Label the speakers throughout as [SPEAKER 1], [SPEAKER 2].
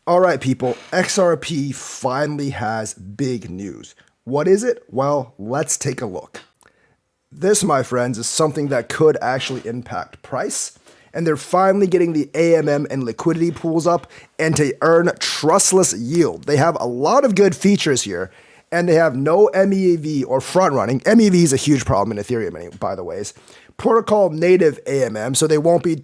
[SPEAKER 1] All right, people, XRP finally has big news. What is it? Well, let's take a look. This, my friends, is something that could actually impact price. And they're finally getting the AMM and liquidity pools up and to earn trustless yield. They have a lot of good features here, and they have no MEV or front running. MEV is a huge problem in Ethereum, by the ways. Protocol native AMM, so they won't be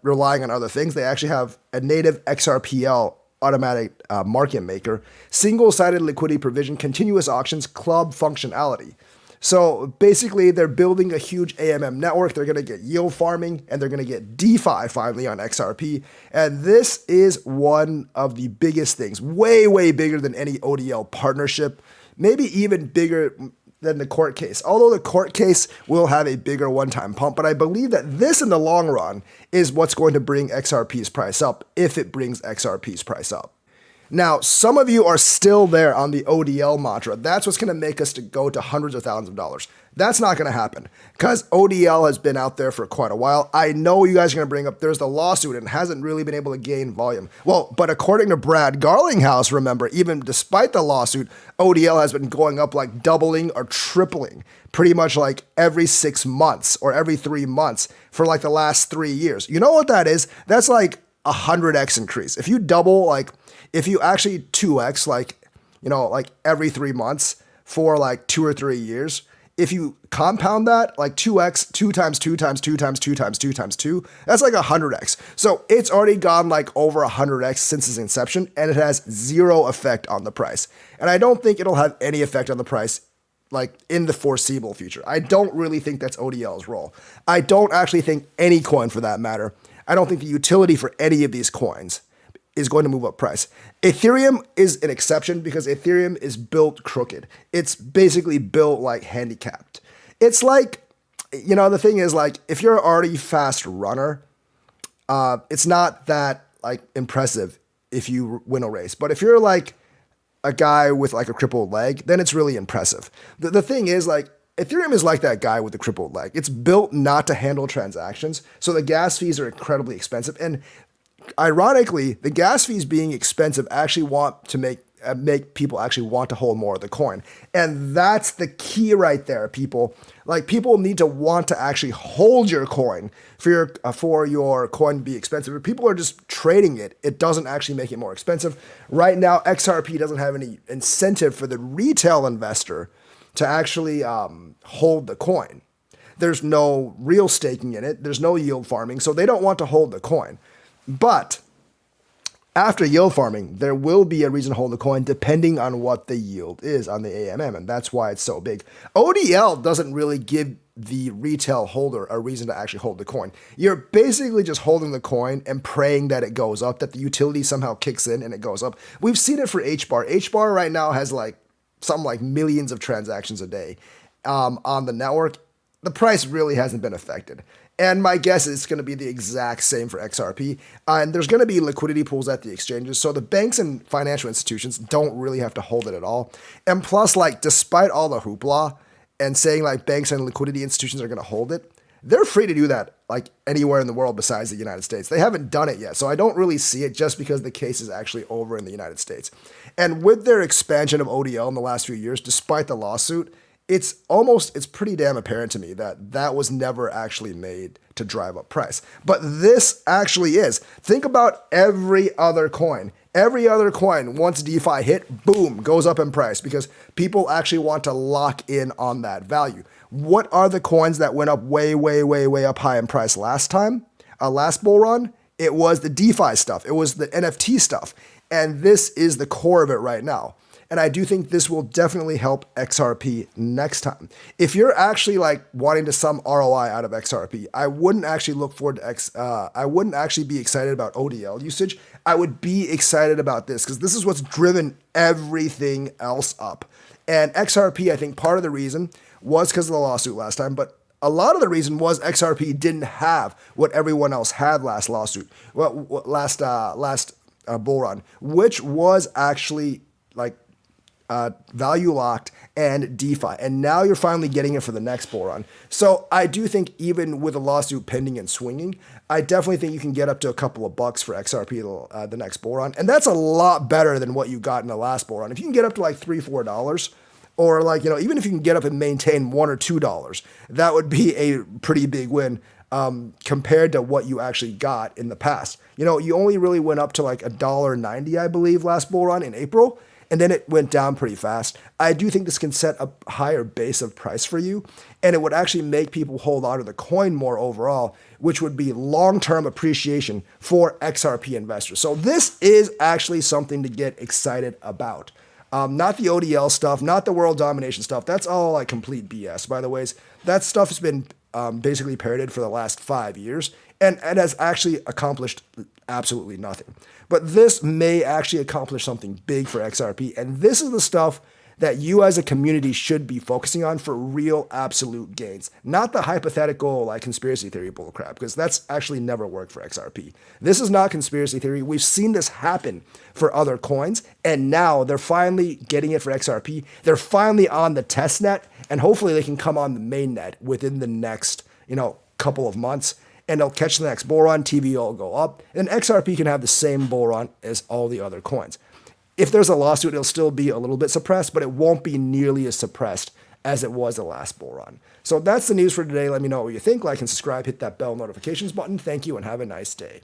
[SPEAKER 1] relying on other things. They actually have a native XRPL automatic market maker, single-sided liquidity provision, continuous auctions, club functionality. So basically, they're building a huge AMM network. They're going to get yield farming and they're going to get DeFi finally on XRP. And this is one of the biggest things, way, way bigger than any ODL partnership, maybe even bigger than the court case. Although the court case will have a bigger one-time pump, but I believe that this in the long run is what's going to bring XRP's price up if it brings XRP's price up. Now, some of you are still there on the ODL mantra. That's what's going to make us to go to hundreds of thousands of dollars. That's not going to happen because ODL has been out there for quite a while. I know you guys are going to bring up there's the lawsuit and hasn't really been able to gain volume. Well, but according to Brad Garlinghouse, remember, even despite the lawsuit, ODL has been going up like doubling or tripling pretty much like every 6 months or every 3 months for like the last 3 years. You know what that is? That's like 100x increase. If you double, like if you actually 2x, like every 3 months for like 2 or 3 years, if you compound that, like 2x, 2 times 2 times 2 times 2 times 2 times 2, that's like 100x. So it's already gone like over 100x since its inception, and it has zero effect on the price. And I don't think it'll have any effect on the price like in the foreseeable future. I don't really think that's ODL's role. I don't actually think any coin for that matter. I don't think the utility for any of these coins is going to move up price. Ethereum is an exception because Ethereum is built crooked. It's basically built like handicapped. It's like, the thing is like, if you're an already fast runner, it's not that like impressive if you win a race. But if you're like a guy with like a crippled leg, then it's really impressive. The thing is like, Ethereum is like that guy with the crippled leg. It's built not to handle transactions. So the gas fees are incredibly expensive. And ironically, the gas fees being expensive actually want to make people actually want to hold more of the coin. And that's the key right there, people. Like people need to want to actually hold your coin for your coin to be expensive. If people are just trading it, it doesn't actually make it more expensive. Right now, XRP doesn't have any incentive for the retail investor to actually hold the coin. There's no real staking in it. There's no yield farming, so they don't want to hold the coin. But after yield farming, there will be a reason to hold the coin depending on what the yield is on the AMM, and that's why it's so big. ODL doesn't really give the retail holder a reason to actually hold the coin. You're basically just holding the coin and praying that it goes up, that the utility somehow kicks in and it goes up. We've seen it for HBAR. HBAR right now has like something like millions of transactions a day on the network. The price really hasn't been affected. And my guess is it's going to be the exact same for XRP. And there's going to be liquidity pools at the exchanges. So the banks and financial institutions don't really have to hold it at all. And plus, like, despite all the hoopla and saying like banks and liquidity institutions are going to hold it, they're free to do that like anywhere in the world besides the United States. They haven't done it yet. So I don't really see it just because the case is actually over in the United States. And with their expansion of ODL in the last few years, despite the lawsuit, it's pretty damn apparent to me that that was never actually made to drive up price. But this actually is. Think about every other coin. Every other coin, once DeFi hit, boom, goes up in price because people actually want to lock in on that value. What are the coins that went up way, way, way, way up high in price last time? Last bull run? It was the DeFi stuff. It was the NFT stuff. And this is the core of it right now. And I do think this will definitely help XRP next time. If you're actually like wanting to some ROI out of XRP, I wouldn't actually look forward to I wouldn't actually be excited about ODL usage. I would be excited about this because this is what's driven everything else up. And XRP, I think part of the reason was because of the lawsuit last time, but a lot of the reason was XRP didn't have what everyone else had last lawsuit, last bull run, which was actually like value locked, and DeFi. And now you're finally getting it for the next bull run. So I do think even with a lawsuit pending and swinging, I definitely think you can get up to a couple of bucks for XRP the next bull run. And that's a lot better than what you got in the last bull run. If you can get up to like $3, $4, or like, even if you can get up and maintain $1 or $2, that would be a pretty big win compared to what you actually got in the past. You only really went up to like $1.90, I believe, last bull run in April, and then it went down pretty fast. I do think this can set a higher base of price for you, and it would actually make people hold on to the coin more overall, which would be long-term appreciation for XRP investors. So this is actually something to get excited about. Not the ODL stuff, not the world domination stuff. That's all like complete BS, by the way. That stuff has been basically parroted for the last 5 years and has actually accomplished absolutely nothing. But this may actually accomplish something big for XRP. And this is the stuff that you as a community should be focusing on for real absolute gains, not the hypothetical like conspiracy theory bullcrap, because that's actually never worked for XRP. This is not conspiracy theory. We've seen this happen for other coins, and now they're finally getting it for XRP. They're finally on the test net, and hopefully they can come on the main net within the next, couple of months, and they'll catch the next bull run. TVO will go up, and XRP can have the same bull run as all the other coins. If there's a lawsuit, it'll still be a little bit suppressed, but it won't be nearly as suppressed as it was the last bull run. So that's the news for today. Let me know what you think. Like and subscribe, hit that bell notifications button. Thank you and have a nice day.